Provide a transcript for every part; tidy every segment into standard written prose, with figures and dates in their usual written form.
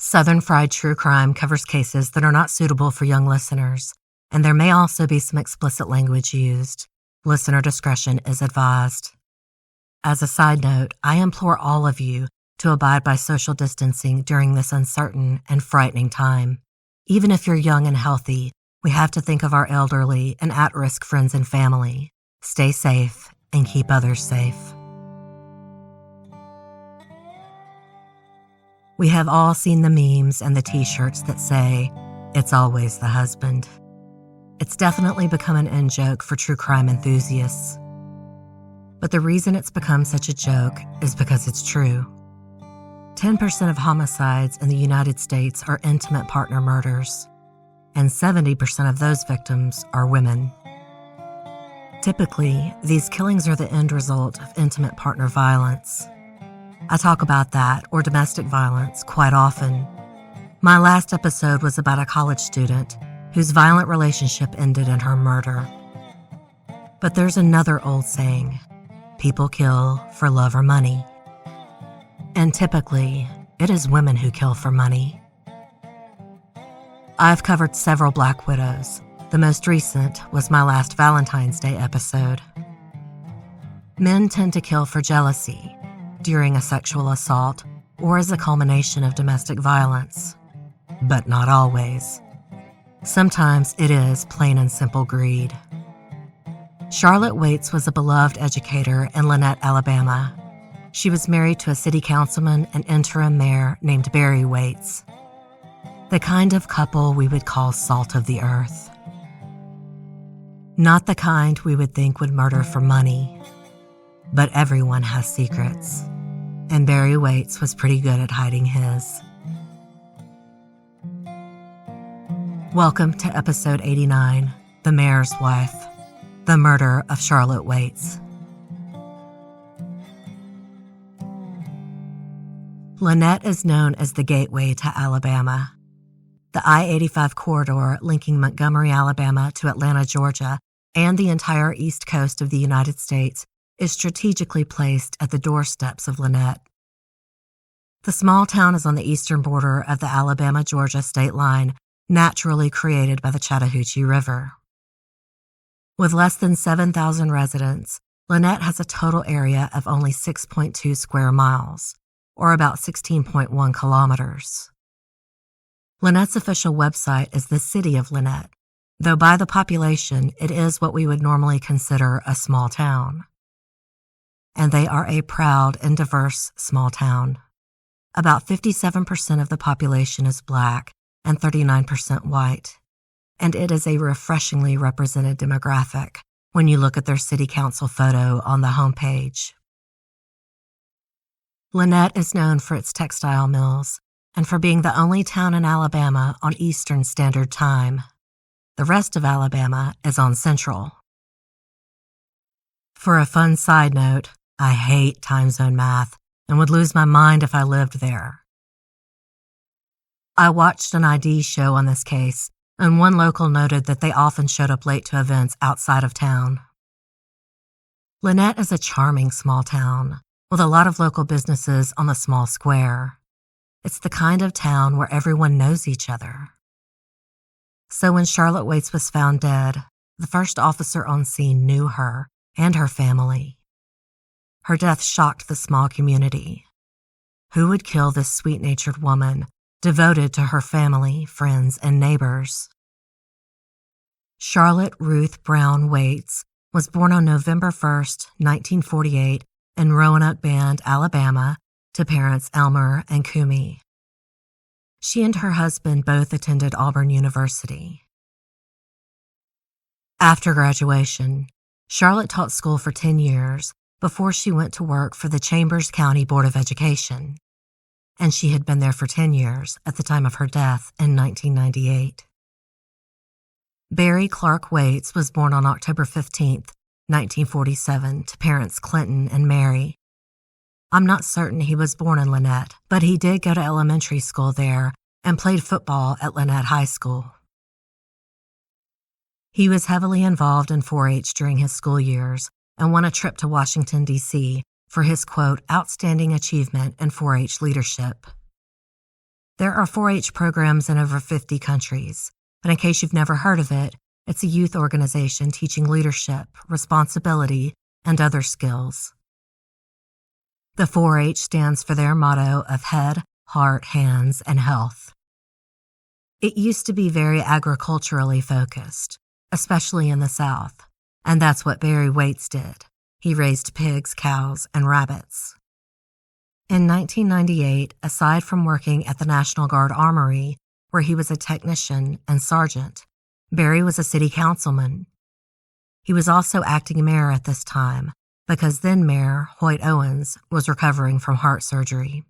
Southern Fried True Crime covers cases that are not suitable for young listeners, and there may also be some explicit language used. Listener discretion is advised. As a side note, I implore all of you to abide by social distancing during this uncertain and frightening time. Even if you're young and healthy, we have to think of our elderly and at-risk friends and family. Stay safe and keep others safe. We have all seen the memes and the t-shirts that say, "It's always the husband." It's definitely become an in-joke for true crime enthusiasts. But the reason it's become such a joke is because it's true. 10% of homicides in the United States are intimate partner murders, and 70% of those victims are women. Typically, these killings are the end result of intimate partner violence. I talk about that, or domestic violence, quite often. My last episode was about a college student whose violent relationship ended in her murder. But there's another old saying, people kill for love or money. And typically, it is women who kill for money. I've covered several Black widows. The most recent was my last Valentine's Day episode. Men tend to kill for jealousy, during a sexual assault, or as a culmination of domestic violence. But not always. Sometimes it is plain and simple greed. Charlotte Waits was a beloved educator in Lanett, Alabama. She was married to a city councilman and interim mayor named Barry Waits. The kind of couple we would call salt of the earth. Not the kind we would think would murder for money. But everyone has secrets, and Barry Waits was pretty good at hiding his. Welcome to episode 89, The Mayor's Wife, The Murder of Charlotte Waits. Lanett is known as the gateway to Alabama. The I-85 corridor linking Montgomery, Alabama to Atlanta, Georgia, and the entire east coast of the United States is strategically placed at the doorsteps of Lanett. The small town is on the eastern border of the Alabama-Georgia state line, naturally created by the Chattahoochee River. With less than 7,000 residents, Lanett has a total area of only 6.2 square miles, or about 16.1 kilometers. Lanett's official website is the City of Lanett, though by the population, it is what we would normally consider a small town. And they are a proud and diverse small town. About 57% of the population is Black and 39% white, and it is a refreshingly represented demographic when you look at their city council photo on the homepage. Lanett is known for its textile mills and for being the only town in Alabama on Eastern Standard Time. The rest of Alabama is on Central. For a fun side note, I hate time zone math and would lose my mind if I lived there. I watched an ID show on this case, and one local noted that they often showed up late to events outside of town. Lanett is a charming small town, with a lot of local businesses on the small square. It's the kind of town where everyone knows each other. So when Charlotte Waits was found dead, the first officer on scene knew her and her family. Her death shocked the small community. Who would kill this sweet-natured woman, devoted to her family, friends, and neighbors? Charlotte Ruth Brown Waits was born on November 1st, 1948, in Roanoke Bend, Alabama, to parents Elmer and Kumi. She and her husband both attended Auburn University. After graduation, Charlotte taught school for 10 years before she went to work for the Chambers County Board of Education, and she had been there for 10 years at the time of her death in 1998. Barry Clark Waits was born on October 15, 1947, to parents Clinton and Mary. I'm not certain he was born in Lanett, but he did go to elementary school there and played football at Lanett High School. He was heavily involved in 4-H during his school years and won a trip to Washington, D.C. for his, quote, outstanding achievement in 4-H leadership. There are 4-H programs in over 50 countries, but in case you've never heard of it, it's a youth organization teaching leadership, responsibility, and other skills. The 4-H stands for their motto of head, heart, hands, and health. It used to be very agriculturally focused, especially in the South, and that's what Barry Waits did. He raised pigs, cows, and rabbits. In 1998, aside from working at the National Guard Armory, where he was a technician and sergeant, Barry was a city councilman. He was also acting mayor at this time, because then Mayor Hoyt Owens was recovering from heart surgery.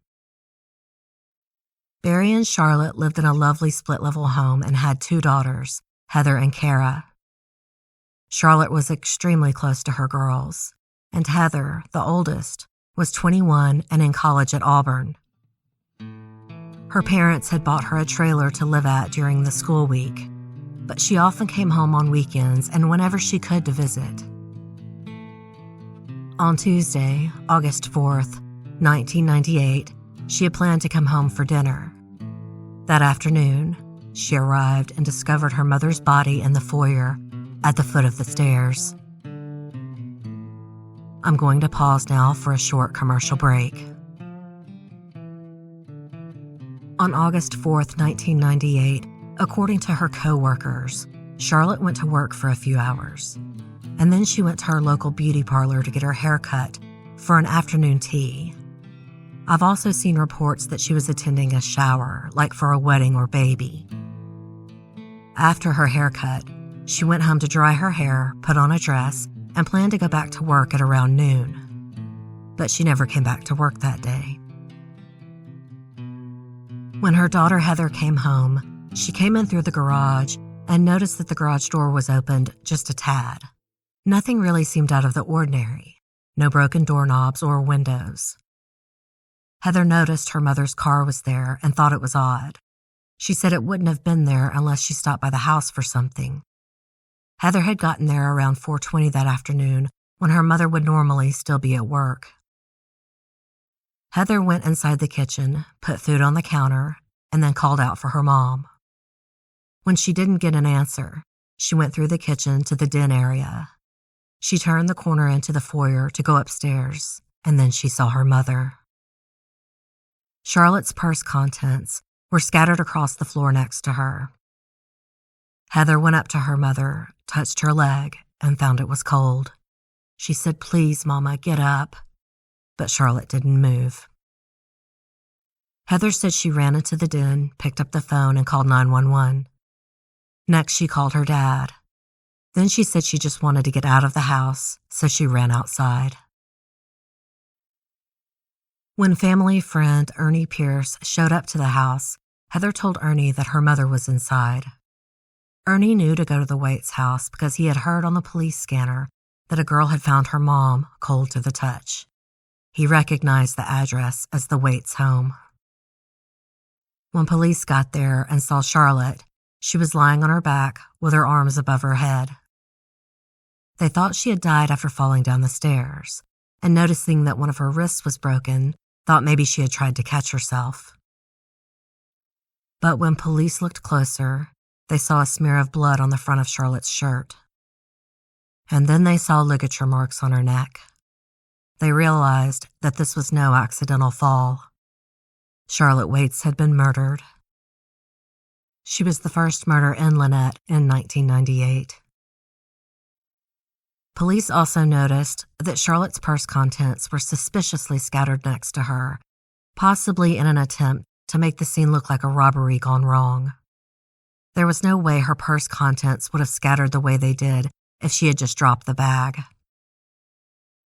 Barry and Charlotte lived in a lovely split-level home and had 2 daughters, Heather and Kara. Charlotte was extremely close to her girls, and Heather, the oldest, was 21 and in college at Auburn. Her parents had bought her a trailer to live at during the school week, but she often came home on weekends and whenever she could to visit. On Tuesday, August 4th, 1998, she had planned to come home for dinner. That afternoon, she arrived and discovered her mother's body in the foyer at the foot of the stairs. I'm going to pause now for a short commercial break. On August 4th, 1998, according to her co-workers, Charlotte went to work for a few hours, and then she went to her local beauty parlor to get her hair cut for an afternoon tea. I've also seen reports that she was attending a shower, like for a wedding or baby. After her haircut, she went home to dry her hair, put on a dress, and planned to go back to work at around noon. But she never came back to work that day. When her daughter Heather came home, she came in through the garage and noticed that the garage door was opened just a tad. Nothing really seemed out of the ordinary. No broken doorknobs or windows. Heather noticed her mother's car was there and thought it was odd. She said it wouldn't have been there unless she stopped by the house for something. Heather had gotten there around 4:20 that afternoon when her mother would normally still be at work. Heather went inside the kitchen, put food on the counter, and then called out for her mom. When she didn't get an answer, she went through the kitchen to the den area. She turned the corner into the foyer to go upstairs, and then she saw her mother. Charlotte's purse contents were scattered across the floor next to her. Heather went up to her mother, touched her leg, and found it was cold. She said, "Please, Mama, get up." But Charlotte didn't move. Heather said she ran into the den, picked up the phone, and called 911. Next, she called her dad. Then she said she just wanted to get out of the house, so she ran outside. When family friend Ernie Pierce showed up to the house, Heather told Ernie that her mother was inside. Ernie knew to go to the Waits house because he had heard on the police scanner that a girl had found her mom cold to the touch. He recognized the address as the Waits home. When police got there and saw Charlotte, she was lying on her back with her arms above her head. They thought she had died after falling down the stairs, and noticing that one of her wrists was broken, thought maybe she had tried to catch herself. But when police looked closer, they saw a smear of blood on the front of Charlotte's shirt. And then they saw ligature marks on her neck. They realized that this was no accidental fall. Charlotte Waits had been murdered. She was the first murder in Lanett in 1998. Police also noticed that Charlotte's purse contents were suspiciously scattered next to her, possibly in an attempt to make the scene look like a robbery gone wrong. There was no way her purse contents would have scattered the way they did if she had just dropped the bag.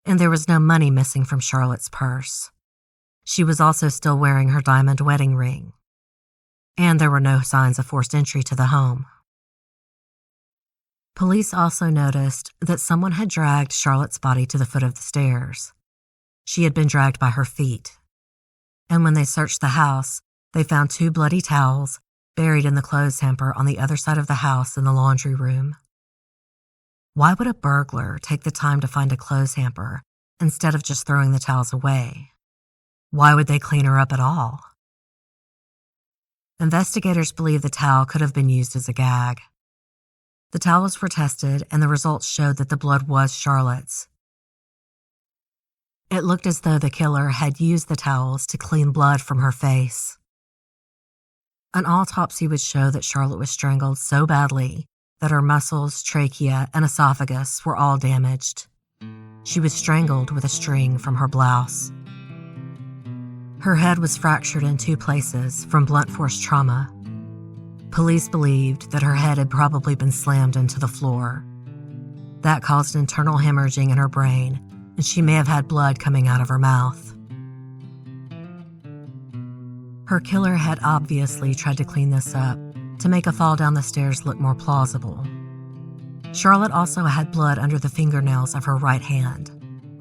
And there was no money missing from Charlotte's purse. She was also still wearing her diamond wedding ring. And there were no signs of forced entry to the home. Police also noticed that someone had dragged Charlotte's body to the foot of the stairs. She had been dragged by her feet. And when they searched the house, they found 2 bloody towels buried in the clothes hamper on the other side of the house in the laundry room. Why would a burglar take the time to find a clothes hamper instead of just throwing the towels away? Why would they clean her up at all? Investigators believe the towel could have been used as a gag. The towels were tested, and the results showed that the blood was Charlotte's. It looked as though the killer had used the towels to clean blood from her face. An autopsy would show that Charlotte was strangled so badly that her muscles, trachea, and esophagus were all damaged. She was strangled with a string from her blouse. Her head was fractured in 2 places from blunt force trauma. Police believed that her head had probably been slammed into the floor. That caused internal hemorrhaging in her brain, and she may have had blood coming out of her mouth. Her killer had obviously tried to clean this up to make a fall down the stairs look more plausible. Charlotte also had blood under the fingernails of her right hand.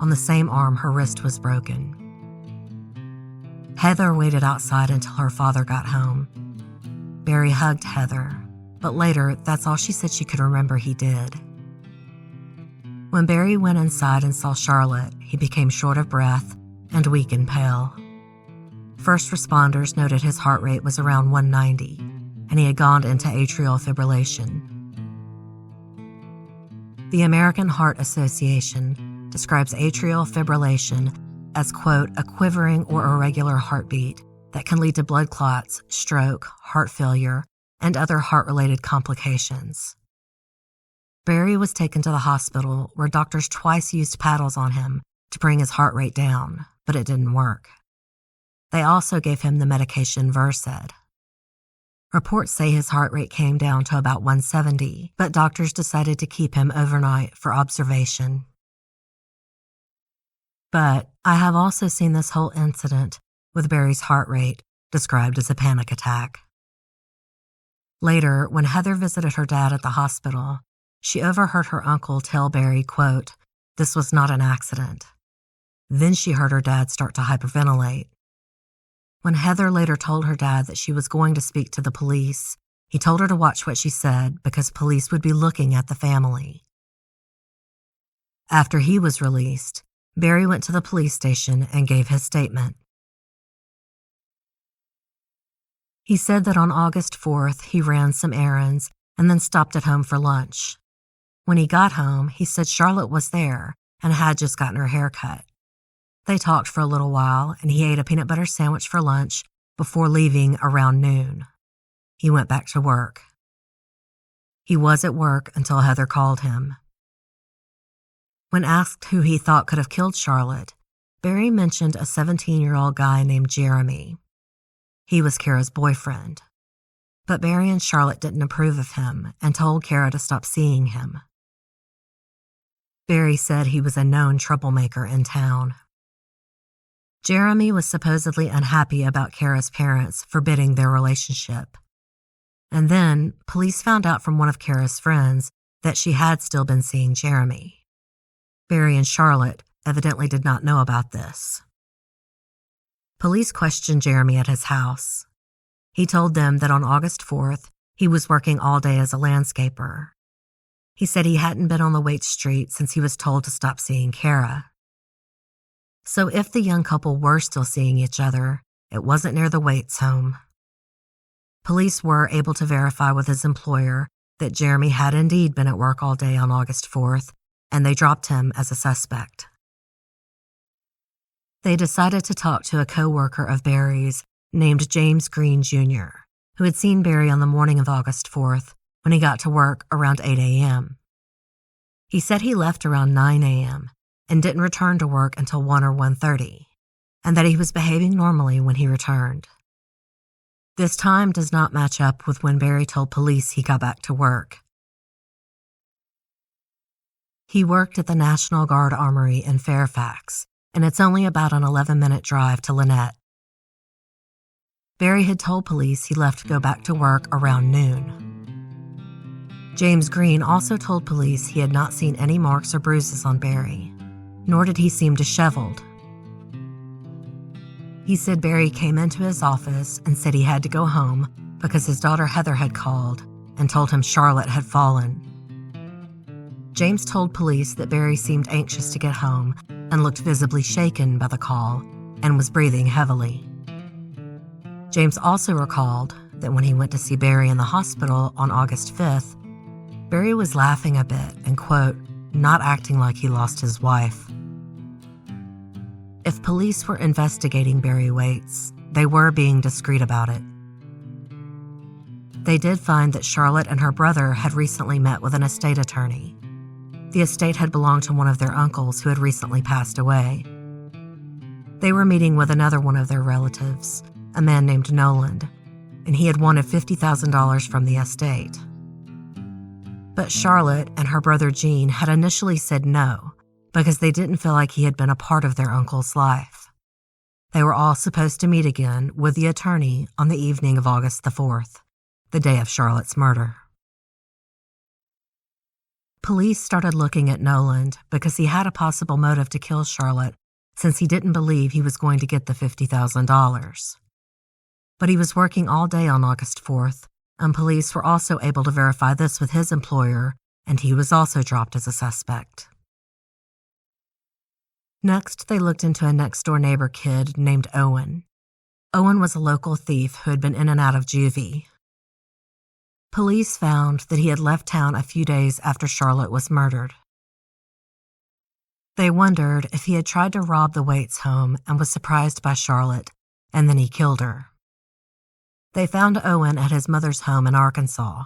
On the same arm, her wrist was broken. Heather waited outside until her father got home. Barry hugged Heather, but later, that's all she said she could remember he did. When Barry went inside and saw Charlotte, he became short of breath and weak and pale. First responders noted his heart rate was around 190, and he had gone into atrial fibrillation. The American Heart Association describes atrial fibrillation as, quote, a quivering or irregular heartbeat that can lead to blood clots, stroke, heart failure, and other heart-related complications. Barry was taken to the hospital where doctors twice used paddles on him to bring his heart rate down, but it didn't work. They also gave him the medication Versed. Reports say his heart rate came down to about 170, but doctors decided to keep him overnight for observation. But I have also seen this whole incident with Barry's heart rate described as a panic attack. Later, when Heather visited her dad at the hospital, she overheard her uncle tell Barry, quote, this was not an accident. Then she heard her dad start to hyperventilate. When Heather later told her dad that she was going to speak to the police, he told her to watch what she said because police would be looking at the family. After he was released, Barry went to the police station and gave his statement. He said that on August 4th, he ran some errands and then stopped at home for lunch. When he got home, he said Charlotte was there and had just gotten her hair cut. They talked for a little while, and he ate a peanut butter sandwich for lunch before leaving around noon. He went back to work. He was at work until Heather called him. When asked who he thought could have killed Charlotte, Barry mentioned a 17-year-old guy named Jeremy. He was Kara's boyfriend. But Barry and Charlotte didn't approve of him and told Kara to stop seeing him. Barry said he was a known troublemaker in town. Jeremy was supposedly unhappy about Kara's parents forbidding their relationship. And then, police found out from one of Kara's friends that she had still been seeing Jeremy. Barry and Charlotte evidently did not know about this. Police questioned Jeremy at his house. He told them that on August 4th, he was working all day as a landscaper. He said he hadn't been on the Waite Street since he was told to stop seeing Kara. So if the young couple were still seeing each other, it wasn't near the Waites' home. Police were able to verify with his employer that Jeremy had indeed been at work all day on August 4th, and they dropped him as a suspect. They decided to talk to a co-worker of Barry's named James Green Jr., who had seen Barry on the morning of August 4th when he got to work around 8 a.m. He said he left around 9 a.m. and didn't return to work until 1 or 1:30, and that he was behaving normally when he returned. This time does not match up with when Barry told police he got back to work. He worked at the National Guard Armory in Fairfax, and it's only about an 11-minute drive to Lanett. Barry had told police he left to go back to work around noon. James Green also told police he had not seen any marks or bruises on Barry, nor did he seem disheveled. He said Barry came into his office and said he had to go home because his daughter Heather had called and told him Charlotte had fallen. James told police that Barry seemed anxious to get home and looked visibly shaken by the call and was breathing heavily. James also recalled that when he went to see Barry in the hospital on August 5th, Barry was laughing a bit and, quote, not acting like he lost his wife. If police were investigating Barry Waits, they were being discreet about it. They did find that Charlotte and her brother had recently met with an estate attorney. The estate had belonged to one of their uncles who had recently passed away. They were meeting with another one of their relatives, a man named Noland, and he had wanted $50,000 from the estate. But Charlotte and her brother Gene had initially said no because they didn't feel like he had been a part of their uncle's life. They were all supposed to meet again with the attorney on the evening of August the 4th, the day of Charlotte's murder. Police started looking at Noland because he had a possible motive to kill Charlotte since he didn't believe he was going to get the $50,000. But he was working all day on August 4th, and police were also able to verify this with his employer, and he was also dropped as a suspect. Next, they looked into a next-door neighbor kid named Owen. Owen was a local thief who had been in and out of juvie. Police found that he had left town a few days after Charlotte was murdered. They wondered if he had tried to rob the Waits home and was surprised by Charlotte, and then he killed her. They found Owen at his mother's home in Arkansas.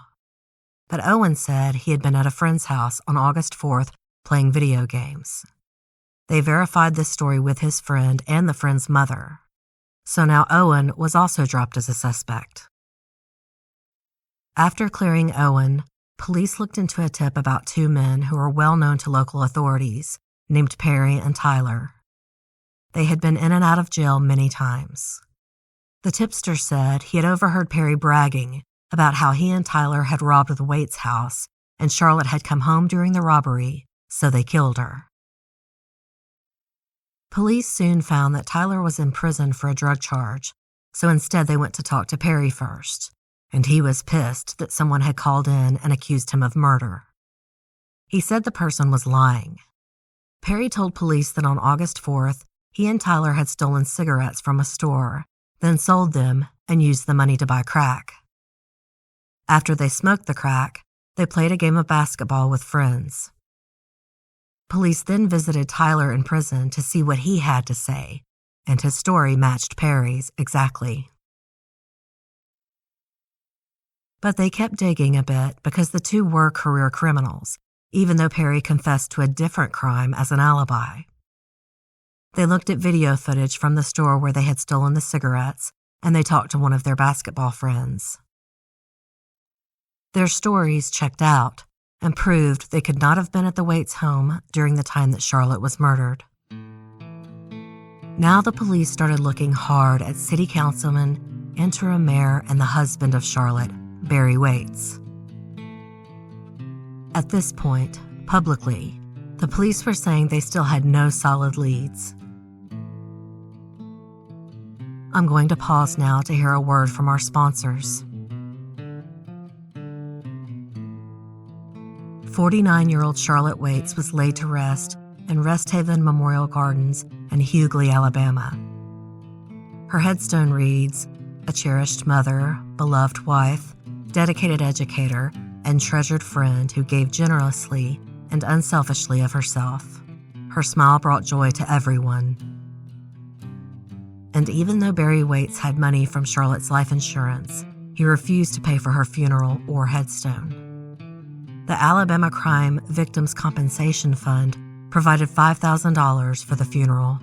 But Owen said he had been at a friend's house on August 4th playing video games. They verified this story with his friend and the friend's mother. So now Owen was also dropped as a suspect. After clearing Owen, police looked into a tip about two men who were well known to local authorities, named Perry and Tyler. They had been in and out of jail many times. The tipster said he had overheard Perry bragging about how he and Tyler had robbed the Waits house and Charlotte had come home during the robbery, so they killed her. Police soon found that Tyler was in prison for a drug charge, so instead they went to talk to Perry first, and he was pissed that someone had called in and accused him of murder. He said the person was lying. Perry told police that on August 4th, he and Tyler had stolen cigarettes from a store, then sold them and used the money to buy crack. After they smoked the crack, they played a game of basketball with friends. Police then visited Tyler in prison to see what he had to say, and his story matched Perry's exactly. But they kept digging a bit because the two were career criminals, even though Perry confessed to a different crime as an alibi. They looked at video footage from the store where they had stolen the cigarettes, and they talked to one of their basketball friends. Their stories checked out and proved they could not have been at the Waits home during the time that Charlotte was murdered. Now the police started looking hard at city councilman, interim mayor, and the husband of Charlotte, Barry Waits. At this point, publicly, the police were saying they still had no solid leads. I'm going to pause now to hear a word from our sponsors. 49-year-old Charlotte Waits was laid to rest in Rest Haven Memorial Gardens in Hughley, Alabama. Her headstone reads, "A cherished mother, beloved wife, dedicated educator, and treasured friend who gave generously and unselfishly of herself. Her smile brought joy to everyone." And even though Barry Waits had money from Charlotte's life insurance, he refused to pay for her funeral or headstone. The Alabama Crime Victims Compensation Fund provided $5,000 for the funeral.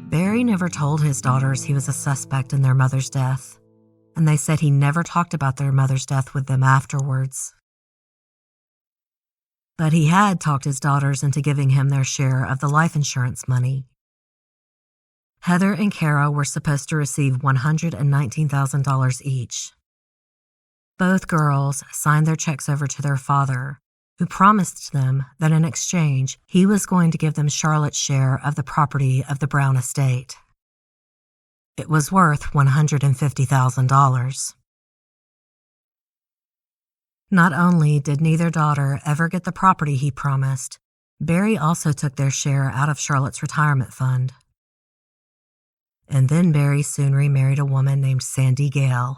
Barry never told his daughters he was a suspect in their mother's death, and they said he never talked about their mother's death with them afterwards. But he had talked his daughters into giving him their share of the life insurance money. Heather and Kara were supposed to receive $119,000 each. Both girls signed their checks over to their father, who promised them that in exchange, he was going to give them Charlotte's share of the property of the Brown estate. It was worth $150,000. Not only did neither daughter ever get the property he promised, Barry also took their share out of Charlotte's retirement fund. and then Barry soon remarried a woman named Sandy Gale.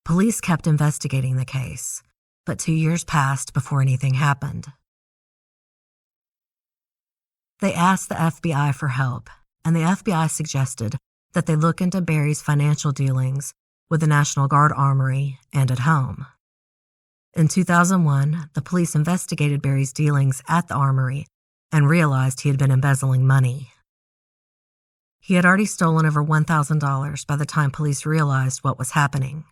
Police kept investigating the case, but 2 years passed before anything happened. They asked the FBI for help, and the FBI suggested that they look into Barry's financial dealings with the National Guard Armory and at home. In 2001, the police investigated Barry's dealings at the armory and realized he had been embezzling money. He had already stolen over $1,000 by the time police realized what was happening.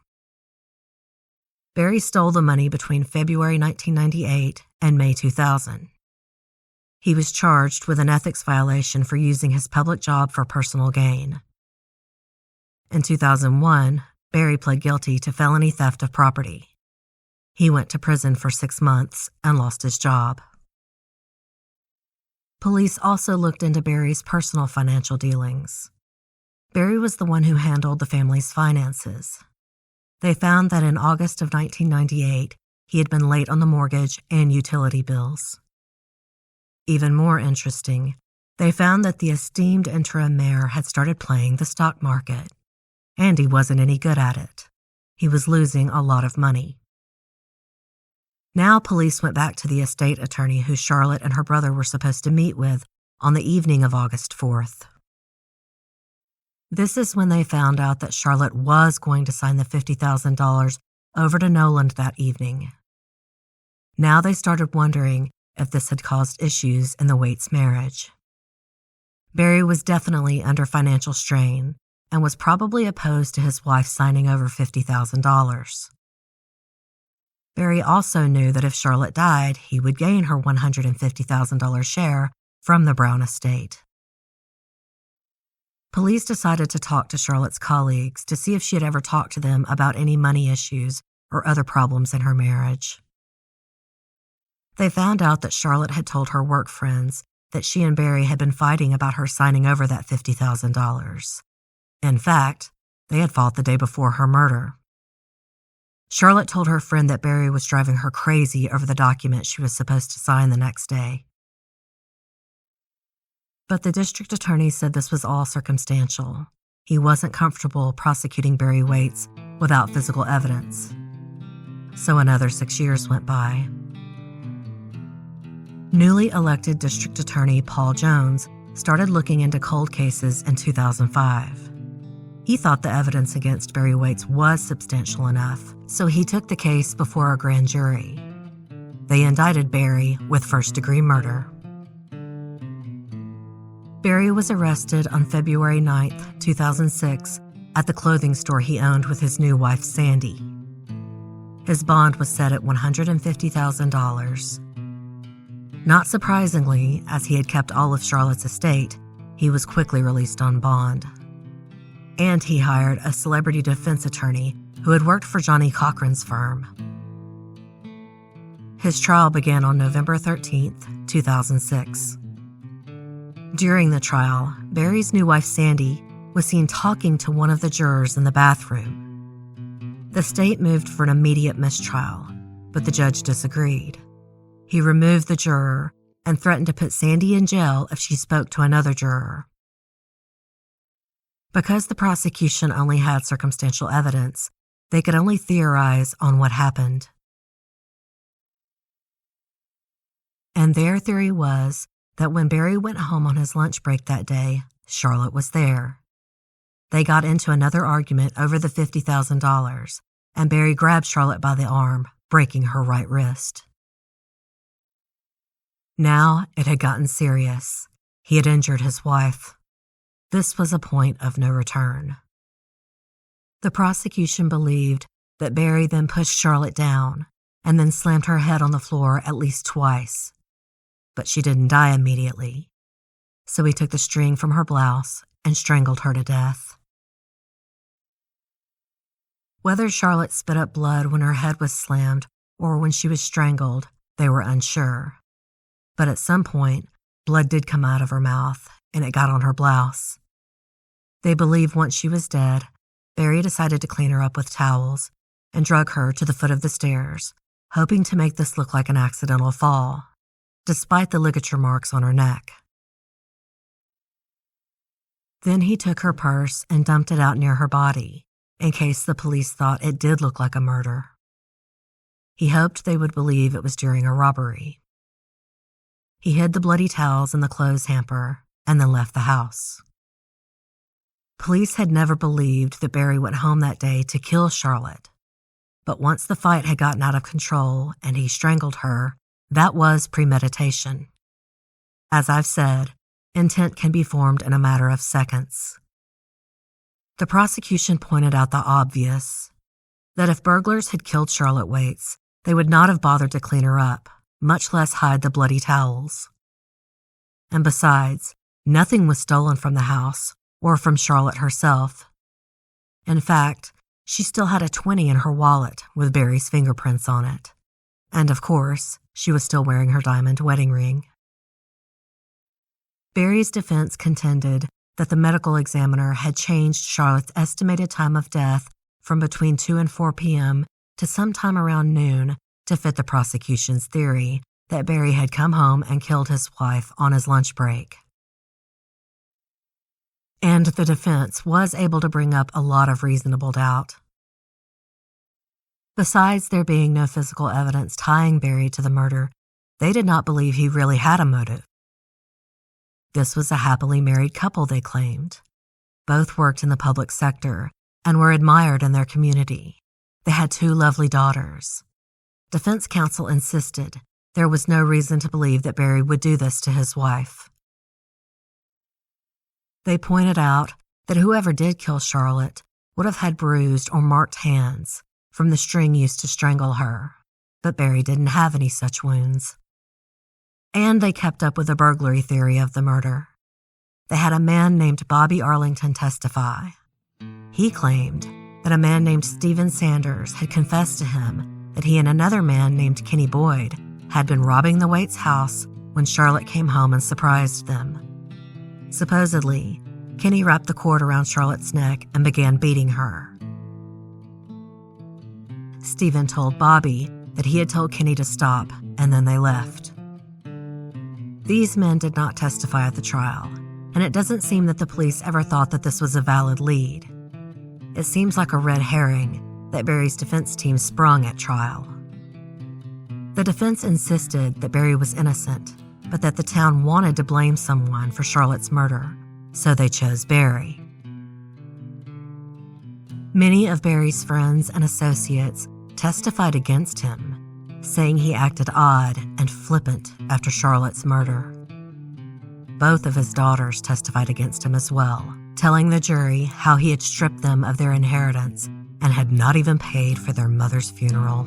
Barry stole the money between February 1998 and May 2000. He was charged with an ethics violation for using his public job for personal gain. In 2001, Barry pled guilty to felony theft of property. He went to prison for 6 months and lost his job. Police also looked into Barry's personal financial dealings. Barry was the one who handled the family's finances. They found that in August of 1998, he had been late on the mortgage and utility bills. Even more interesting, they found that the esteemed interim mayor had started playing the stock market, and he wasn't any good at it. He was losing a lot of money. Now police went back to the estate attorney who Charlotte and her brother were supposed to meet with on the evening of August 4th. This is when they found out that Charlotte was going to sign the $50,000 over to Noland that evening. Now they started wondering if this had caused issues in the Waits' marriage. Barry was definitely under financial strain and was probably opposed to his wife signing over $50,000. Barry also knew that if Charlotte died, he would gain her $150,000 share from the Brown estate. Police decided to talk to Charlotte's colleagues to see if she had ever talked to them about any money issues or other problems in her marriage. They found out that Charlotte had told her work friends that she and Barry had been fighting about her signing over that $50,000. In fact, they had fought the day before her murder. Charlotte told her friend that Barry was driving her crazy over the document she was supposed to sign the next day. But the district attorney said this was all circumstantial. He wasn't comfortable prosecuting Barry Waits without physical evidence. So another 6 years went by. Newly elected District Attorney Paul Jones started looking into cold cases in 2005. He thought the evidence against Barry Waits was substantial enough, so he took the case before a grand jury. They indicted Barry with first-degree murder. Barry was arrested on February 9, 2006, at the clothing store he owned with his new wife, Sandy. His bond was set at $150,000. Not surprisingly, as he had kept all of Charlotte's estate, he was quickly released on bond. And he hired a celebrity defense attorney who had worked for Johnny Cochran's firm. His trial began on November 13, 2006. During the trial, Barry's new wife, Sandy, was seen talking to one of the jurors in the bathroom. The state moved for an immediate mistrial, but the judge disagreed. He removed the juror and threatened to put Sandy in jail if she spoke to another juror. Because the prosecution only had circumstantial evidence, they could only theorize on what happened. And their theory was that when Barry went home on his lunch break that day, Charlotte was there. They got into another argument over the $50,000, and Barry grabbed Charlotte by the arm, breaking her right wrist. Now it had gotten serious. He had injured his wife. This was a point of no return. The prosecution believed that Barry then pushed Charlotte down and then slammed her head on the floor at least twice. But she didn't die immediately, so he took the string from her blouse and strangled her to death. Whether Charlotte spit up blood when her head was slammed or when she was strangled, they were unsure. But at some point, blood did come out of her mouth, and it got on her blouse. They believe once she was dead, Barry decided to clean her up with towels and drug her to the foot of the stairs, hoping to make this look like an accidental fall, despite the ligature marks on her neck. Then he took her purse and dumped it out near her body, in case the police thought it did look like a murder. He hoped they would believe it was during a robbery. He hid the bloody towels in the clothes hamper and then left the house. Police had never believed that Barry went home that day to kill Charlotte. But once the fight had gotten out of control and he strangled her, that was premeditation. As I've said, intent can be formed in a matter of seconds. The prosecution pointed out the obvious, that if burglars had killed Charlotte Waits, they would not have bothered to clean her up, much less hide the bloody towels. And besides, nothing was stolen from the house or from Charlotte herself. In fact, she still had a 20 in her wallet with Barry's fingerprints on it. And of course, she was still wearing her diamond wedding ring. Barry's defense contended that the medical examiner had changed Charlotte's estimated time of death from between 2 and 4 p.m. to sometime around noon to fit the prosecution's theory that Barry had come home and killed his wife on his lunch break. And the defense was able to bring up a lot of reasonable doubt. Besides there being no physical evidence tying Barry to the murder, they did not believe he really had a motive. This was a happily married couple, they claimed. Both worked in the public sector and were admired in their community. They had 2 lovely daughters. Defense counsel insisted there was no reason to believe that Barry would do this to his wife. They pointed out that whoever did kill Charlotte would have had bruised or marked hands from the string used to strangle her, but Barry didn't have any such wounds. And they kept up with the burglary theory of the murder. They had a man named Bobby Arlington testify. He claimed that a man named Stephen Sanders had confessed to him that he and another man named Kenny Boyd had been robbing the Waits' house when Charlotte came home and surprised them. Supposedly, Kenny wrapped the cord around Charlotte's neck and began beating her. Stephen told Bobby that he had told Kenny to stop, and then they left. These men did not testify at the trial, and it doesn't seem that the police ever thought that this was a valid lead. It seems like a red herring that Barry's defense team sprung at trial. The defense insisted that Barry was innocent, but that the town wanted to blame someone for Charlotte's murder, so they chose Barry. Many of Barry's friends and associates testified against him, saying he acted odd and flippant after Charlotte's murder. Both of his daughters testified against him as well, telling the jury how he had stripped them of their inheritance and had not even paid for their mother's funeral.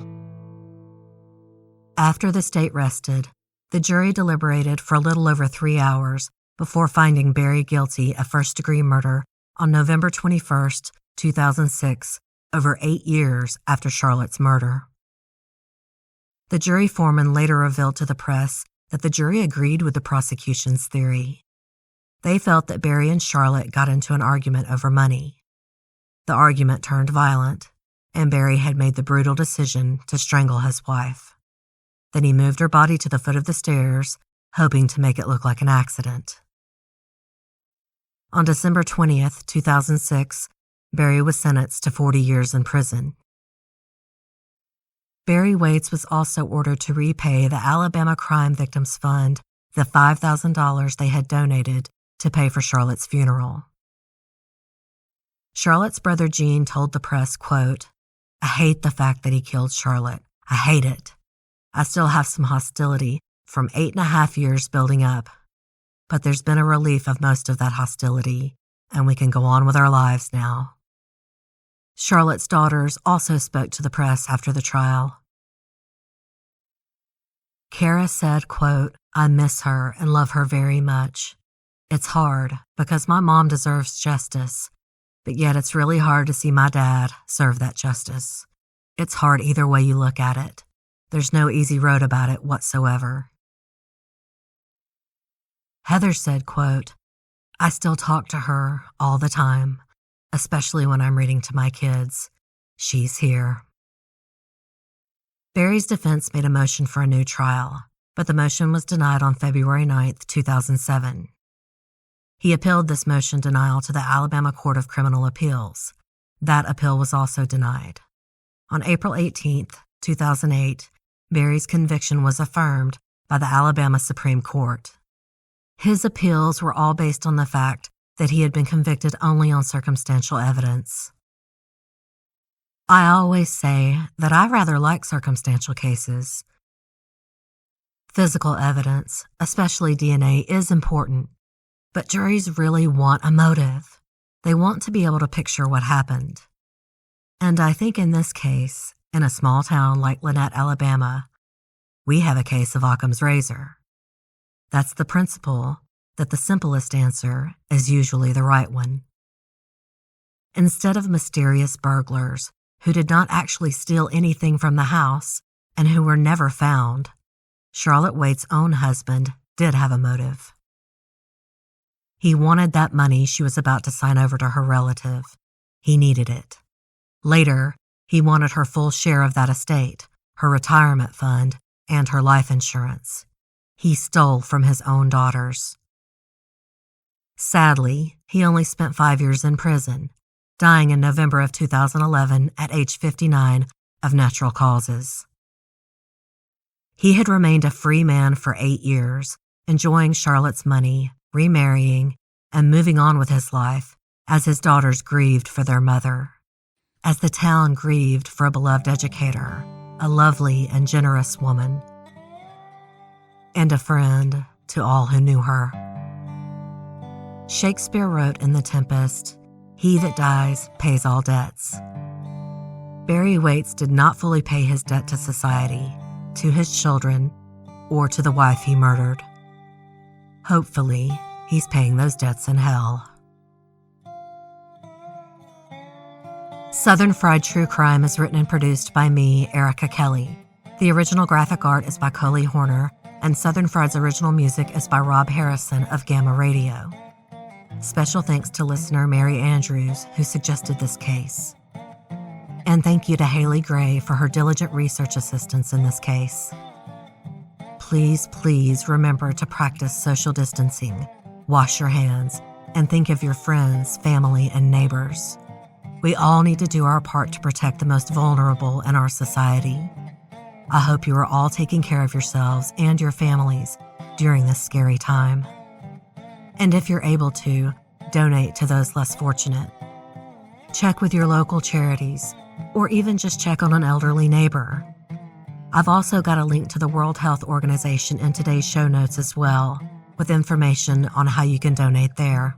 After the state rested, the jury deliberated for a little over 3 hours before finding Barry guilty of first-degree murder on November 21, 2006, over 8 years after Charlotte's murder. The jury foreman later revealed to the press that the jury agreed with the prosecution's theory. They felt that Barry and Charlotte got into an argument over money. The argument turned violent, and Barry had made the brutal decision to strangle his wife. Then he moved her body to the foot of the stairs, hoping to make it look like an accident. On December 20th, 2006, Barry was sentenced to 40 years in prison. Barry Waits was also ordered to repay the Alabama Crime Victims Fund the $5,000 they had donated to pay for Charlotte's funeral. Charlotte's brother Gene told the press, quote, "I hate the fact that he killed Charlotte. I hate it. I still have some hostility from 8.5 years building up, but there's been a relief of most of that hostility, and we can go on with our lives now." Charlotte's daughters also spoke to the press after the trial. Kara said, quote, "I miss her and love her very much. It's hard because my mom deserves justice, but yet it's really hard to see my dad serve that justice. It's hard either way you look at it. There's no easy road about it whatsoever." Heather said, quote, "I still talk to her all the time, especially when I'm reading to my kids. She's here." Barry's defense made a motion for a new trial, but the motion was denied on February 9, 2007. He appealed this motion denial to the Alabama Court of Criminal Appeals. That appeal was also denied. On April 18, 2008, Berry's conviction was affirmed by the Alabama Supreme Court. His appeals were all based on the fact that he had been convicted only on circumstantial evidence. I always say that I rather like circumstantial cases. Physical evidence, especially DNA, is important, but juries really want a motive. They want to be able to picture what happened. And I think in this case, in a small town like Lanett, Alabama, we have a case of Occam's razor. That's the principle that the simplest answer is usually the right one. Instead of mysterious burglars who did not actually steal anything from the house and who were never found, Charlotte Waite's own husband did have a motive. He wanted that money she was about to sign over to her relative. He needed it. Later, he wanted her full share of that estate, her retirement fund, and her life insurance. He stole from his own daughters. Sadly, he only spent 5 years in prison, dying in November of 2011 at age 59 of natural causes. He had remained a free man for 8 years, enjoying Charlotte's money, remarrying, and moving on with his life as his daughters grieved for their mother, as the town grieved for a beloved educator, a lovely and generous woman, and a friend to all who knew her. Shakespeare wrote in The Tempest, "He that dies pays all debts." Berry Waits did not fully pay his debt to society, to his children, or to the wife he murdered. Hopefully, he's paying those debts in hell. Southern Fried True Crime is written and produced by me, Erica Kelley. The original graphic art is by Coley, and Southern Fried's original music is by Rob Harrison of Gamma Radio. Special thanks to listener Mary Andrews, who suggested this case. And thank you to Haley Gray for her diligent research assistance in this case. Please, please remember to practice social distancing, wash your hands, and think of your friends, family, and neighbors. We all need to do our part to protect the most vulnerable in our society. I hope you are all taking care of yourselves and your families during this scary time. And if you're able to, donate to those less fortunate. Check with your local charities, or even just check on an elderly neighbor. I've also got a link to the World Health Organization in today's show notes as well, with information on how you can donate there.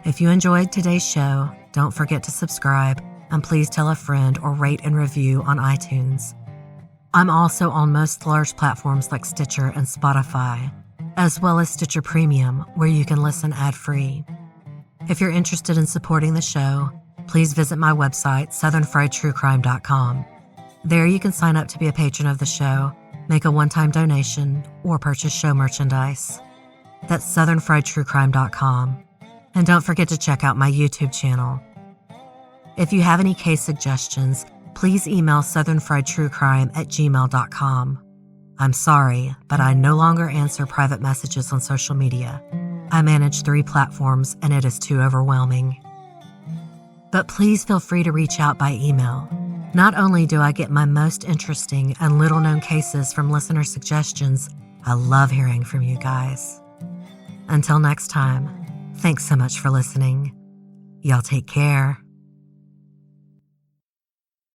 If you enjoyed today's show, don't forget to subscribe, and please tell a friend or rate and review on iTunes. I'm also on most large platforms like Stitcher and Spotify, as well as Stitcher Premium, where you can listen ad-free. If you're interested in supporting the show, please visit my website, southernfriedtruecrime.com. There you can sign up to be a patron of the show, make a one-time donation, or purchase show merchandise. That's southernfriedtruecrime.com. And don't forget to check out my YouTube channel. If you have any case suggestions, please email southernfriedtruecrime@gmail.com. I'm sorry, but I no longer answer private messages on social media. I manage 3 platforms, and it is too overwhelming. But please feel free to reach out by email. Not only do I get my most interesting and little-known cases from listener suggestions, I love hearing from you guys. Until next time, thanks so much for listening. Y'all take care.